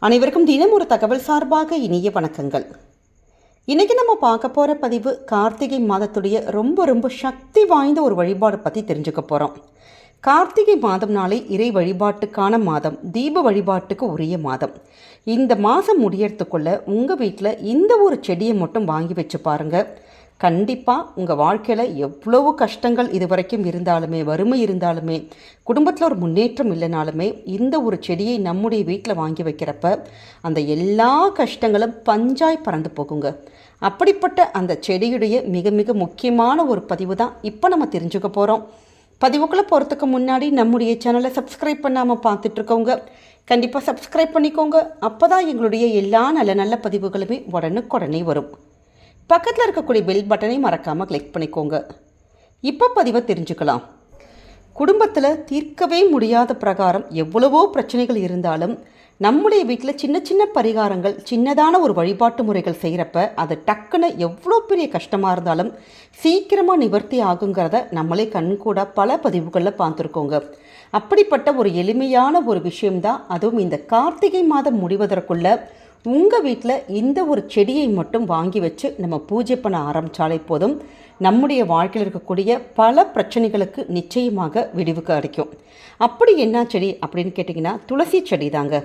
அனைவருக்கும் தினம் ஒரு தகவல் சார்பாக இனிய வணக்கங்கள். இன்றைக்கி நம்ம பார்க்க போகிற பதிவு கார்த்திகை மாதத்துடைய ரொம்ப சக்தி வாய்ந்த ஒரு வழிபாடு பற்றி தெரிஞ்சுக்க போகிறோம். கார்த்திகை மாதம் நாளை இறை வழிபாட்டுக்கான மாதம், தீப வழிபாட்டுக்கு உரிய மாதம். இந்த மாதம் முடியறதுக்குள்ளே உங்கள் வீட்டில் இந்த ஒரு செடியை மட்டும் வாங்கி வச்சு பாருங்கள். கண்டிப்பாக உங்கள் வாழ்க்கையில் எவ்வளவு கஷ்டங்கள் இது வரைக்கும் இருந்தாலுமே, வறுமை இருந்தாலுமே, குடும்பத்தில் ஒரு முன்னேற்றம் இல்லைனாலுமே, இந்த ஒரு செடியை நம்முடைய வீட்டில் வாங்கி வைக்கிறப்ப அந்த எல்லா கஷ்டங்களும் பஞ்சாய் பறந்து போகுங்க. அப்படிப்பட்ட அந்த செடியுடைய மிக முக்கியமான ஒரு பதிவு தான் இப்போ நம்ம தெரிஞ்சுக்க போகிறோம். பதிவுக்குள்ளே போகிறதுக்கு முன்னாடி நம்முடைய சேனலை சப்ஸ்கிரைப் பண்ணாமல் பார்த்துட்ருக்கவங்க கண்டிப்பாக சப்ஸ்கிரைப் பண்ணிக்கோங்க. அப்போ தான் எங்களுடைய எல்லா நல்ல பதிவுகளுமே உடனுக்குடனே வரும். பக்கத்தில் இருக்கக்கூடிய பெல் பட்டனை மறக்காமல் கிளிக் பண்ணிக்கோங்க. இப்போ பதிவை தெரிஞ்சுக்கலாம். குடும்பத்தில் தீர்க்கவே முடியாத பிரகாரம் எவ்வளவோ பிரச்சனைகள் இருந்தாலும் நம்முடைய வீட்டில் சின்ன பரிகாரங்கள், சின்னதான ஒரு வழிபாட்டு முறைகள் செய்கிறப்ப அது டக்குன்னு எவ்வளோ பெரிய கஷ்டமாக இருந்தாலும் சீக்கிரமாக நிவர்த்தி ஆகுங்கிறத நம்மளே கண்கூட பல பதிவுகளில் பார்த்துருக்கோங்க. அப்படிப்பட்ட ஒரு எளிமையான ஒரு விஷயம்தான், அதுவும் இந்த கார்த்திகை மாதம் முடிவதற்குள்ள உங்கள் வீட்டில் இந்த ஒரு செடியை மட்டும் வாங்கி வச்சு நம்ம பூஜை பண்ண ஆரம்பித்தாலே போதும், நம்முடைய வாழ்க்கையில் இருக்கக்கூடிய பல பிரச்சனைகளுக்கு நிச்சயமாக விடிவு கிடைக்கும். அப்படி என்ன செடி அப்படின்னு கேட்டிங்கன்னா, துளசி செடி தாங்க.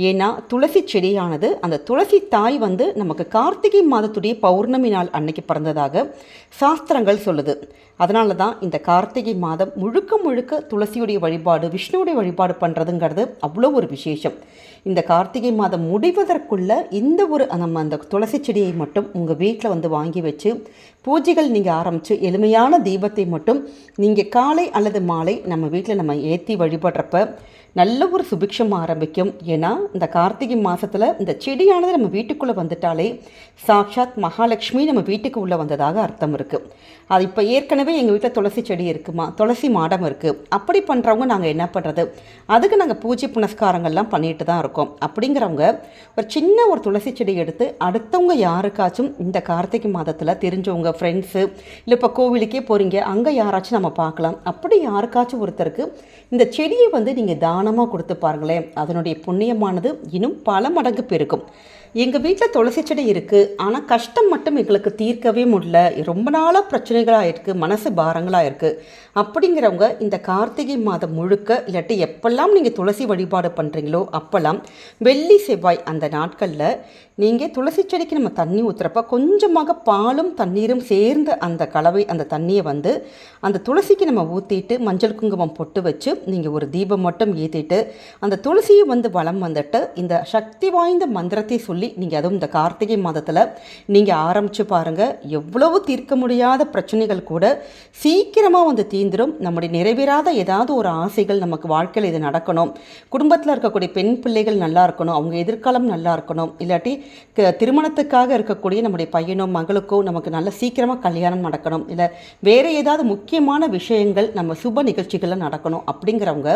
ஏன்னா துளசி செடியானது, அந்த துளசி தாய் நமக்கு கார்த்திகை மாதத்துடைய பௌர்ணமி நாள் அன்னைக்கு பிறந்ததாக சாஸ்திரங்கள் சொல்லுது. அதனால தான் இந்த கார்த்திகை மாதம் முழுக்க துளசியுடைய வழிபாடு, விஷ்ணுவுடைய வழிபாடு பண்ணுறதுங்கிறது அவ்வளோ ஒரு விசேஷம். இந்த கார்த்திகை மாதம் முடிவதற்குள்ள இந்த ஒரு நம்ம அந்த துளசி செடியை மட்டும் உங்கள் வீட்டில் வாங்கி வச்சு பூஜைகள் நீங்கள் ஆரம்பித்து எளிமையான தீபத்தை மட்டும் நீங்கள் காலை அல்லது மாலை நம்ம வீட்டில் நம்ம ஏற்றி வழிபடுறப்ப நல்ல ஒரு சுபிக்ஷம் ஆரம்பிக்கும். ஏன்னா இந்த கார்த்திகை மாதத்தில் இந்த செடியானது நம்ம வீட்டுக்குள்ளே வந்துட்டாலே சாக்ஷாத் மகாலட்சுமி நம்ம வீட்டுக்கு உள்ளே வந்ததாக அர்த்தம் இருக்குது. அது இப்போ ஏற்கனவே எங்கள் வீட்டில் துளசி செடி இருக்குமா, துளசி மாடம் இருக்குது, அப்படி பண்ணுறவங்க நாங்கள் என்ன பண்ணுறது, அதுக்கு நாங்கள் பூஜை புனஸ்காரங்கள்லாம் பண்ணிட்டு தான் இருக்கோம். அப்படிங்கிறவங்க ஒரு சின்ன ஒரு துளசி செடி எடுத்து அடுத்தவங்க யாருக்காச்சும் இந்த கார்த்திகை மாதத்தில் தெரிஞ்சவங்க, ஃப்ரெண்ட்ஸு, இல்லை இப்போ கோவிலுக்கே போகிறீங்க, அங்கே யாராச்சும் நம்ம பார்க்கலாம், அப்படி யாருக்காச்சும் ஒருத்தருக்கு இந்த செடியை நீங்கள் தானமாக கொடுத்து பாருங்களேன். அதனுடைய புண்ணியமானது இன்னும் பல மடங்கு பெருகும். எங்கள் வீட்டில் துளசி செடி இருக்குது, ஆனால் கஷ்டம் மட்டும் எங்களுக்கு தீர்க்கவே முடியல, ரொம்ப நாளாக பிரச்சனைகளாக இருக்குது, மனசு பாரங்களாக இருக்குது அப்படிங்கிறவங்க இந்த கார்த்திகை மாதம் முழுக்க, இல்லாட்டி எப்பெல்லாம் நீங்கள் துளசி வழிபாடு பண்ணுறீங்களோ அப்போல்லாம் வெள்ளி செவ்வாய் அந்த நாட்களில் நீங்கள் துளசி செடிக்கு நம்ம தண்ணி ஊற்றுறப்ப கொஞ்சமாக பாலும் தண்ணீரும் சேர்ந்த அந்த கலவை, அந்த தண்ணியை அந்த துளசிக்கு நம்ம ஊற்றிட்டு மஞ்சள் குங்குமம் பொட்டு வச்சு நீங்கள் ஒரு தீபம் மட்டும் ஏற்றிட்டு அந்த துளசியை வலம் வந்துட்டு இந்த சக்தி வாய்ந்த மந்திரத்தை சொல்லி நீங்கள் அதுவும் இந்த கார்த்திகை மாதத்தில் நீங்கள் ஆரம்பித்து பாருங்கள். எவ்வளவு தீர்க்க முடியாத பிரச்சனைகள் கூட சீக்கிரமாக தீந்துடும். நம்முடைய நிறைவேறாத ஏதாவது ஒரு ஆசைகள், நமக்கு வாழ்க்கையில் இது நடக்கணும், குடும்பத்தில் இருக்கக்கூடிய பெண் பிள்ளைகள் நல்லா இருக்கணும், அவங்க எதிர்காலம் நல்லா இருக்கணும், இல்லாட்டி திருமணத்துக்காக இருக்கக்கூடிய நம்முடைய பையனோ மகளுக்கோ நமக்கு நல்ல சீக்கிரமாக கல்யாணம் நடக்கணும், இல்லை வேறு ஏதாவது முக்கியமான விஷயங்கள் நம்ம சுப நிகழ்ச்சிகளில் நடக்கணும் அப்படிங்கிறவங்க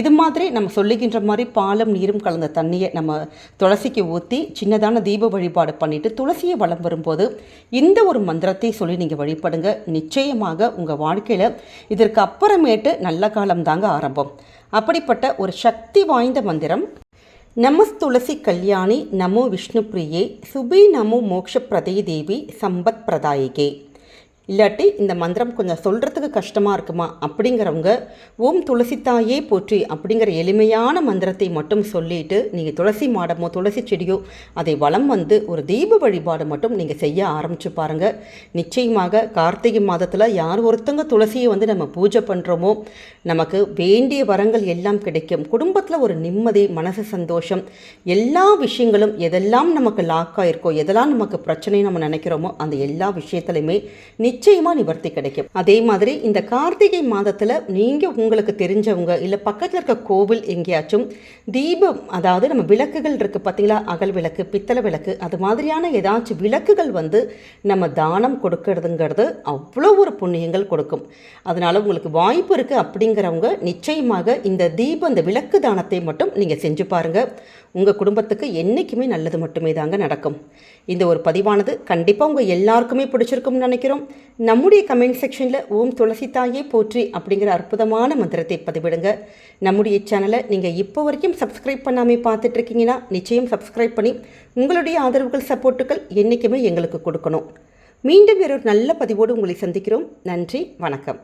இது மாதிரி நம்ம சொல்லுகின்ற மாதிரி பாலும் நீரும் கலந்த தண்ணியை நம்ம துளசிக்கு ஊற்றி சின்னதான தீப வழிபாடு பண்ணிவிட்டு துளசியை வலம் வரும்போது இந்த ஒரு மந்திரத்தை சொல்லி நீங்கள் வழிபடுங்க. நிச்சயமாக உங்கள் வாழ்க்கையில் இதற்கு அப்புறமேட்டு நல்ல காலம் தாங்க ஆரம்பம். அப்படிப்பட்ட ஒரு சக்தி வாய்ந்த மந்திரம், நமஸ்துளசி கல்யாணி நமோ விஷ்ணு பிரியே சுபி நமோ மோக்ஷப்பிரதே தேவி சம்பத் பிரதாயிகே. இல்லாட்டி இந்த மந்திரம் கொஞ்சம் சொல்கிறதுக்கு கஷ்டமாக இருக்குமா அப்படிங்கிறவங்க ஓம் துளசி தாயே போற்றி அப்படிங்கிற எளிமையான மந்திரத்தை மட்டும் சொல்லிட்டு நீங்கள் துளசி மாடமோ துளசி செடியோ அதை வலம் ஒரு தீப வழிபாடு மட்டும் நீங்கள் செய்ய ஆரம்பித்து பாருங்கள். நிச்சயமாக கார்த்திகை மாதத்தில் யார் ஒருத்தங்க துளசியை நம்ம பூஜை பண்ணுறோமோ நமக்கு வேண்டிய வரங்கள் எல்லாம் கிடைக்கும். குடும்பத்தில் ஒரு நிம்மதி, மனசு சந்தோஷம், எல்லா விஷயங்களும் எதெல்லாம் நமக்கு லாக்காக இருக்கோ, எதெல்லாம் நமக்கு பிரச்சனை நம்ம நினைக்கிறோமோ அந்த எல்லா விஷயத்துலையுமே நிச்சயமாக நிவர்த்தி கிடைக்கும். அதே மாதிரி இந்த கார்த்திகை மாதத்தில் நீங்கள் உங்களுக்கு தெரிஞ்சவங்க இல்லை பக்கத்தில் இருக்க கோவில் எங்கேயாச்சும் தீபம், அதாவது நம்ம விளக்குகள் இருக்குது பார்த்தீங்களா, அகல் விளக்கு, பித்தளை விளக்கு, அது மாதிரியான ஏதாச்சும் விளக்குகள் நம்ம தானம் கொடுக்கறதுங்கிறது அவ்வளோ ஒரு புண்ணியங்கள் கொடுக்கும். அதனால் உங்களுக்கு வாய்ப்பு இருக்குது அப்படிங்கிறவங்க நிச்சயமாக இந்த தீபம், இந்த விளக்கு தானத்தை மட்டும் நீங்கள் செஞ்சு பாருங்கள். உங்கள் குடும்பத்துக்கு என்றைக்குமே நல்லது மட்டுமே தாங்க நடக்கும். இந்த ஒரு பதிவானது கண்டிப்பாக உங்கள் எல்லாருக்குமே பிடிச்சிருக்கும்னு நினைக்கிறோம். நம்முடைய கமெண்ட் செக்ஷனில் ஓம் துளசி தாயே போற்றி அப்படிங்கிற அற்புதமான மந்திரத்தை பதிவிடுங்க. நம்முடைய சேனலை நீங்கள் இப்போ வரைக்கும் சப்ஸ்கிரைப் பண்ணாமல் பார்த்துட்ருக்கீங்கன்னா நிச்சயம் சப்ஸ்கிரைப் பண்ணி உங்களுடைய ஆதரவுகள் சப்போர்ட்டுகள் என்றைக்குமே எங்களுக்கு கொடுக்கணும். மீண்டும் வேறொரு நல்ல பதிவோடு உங்களை சந்திக்கிறோம். நன்றி, வணக்கம்.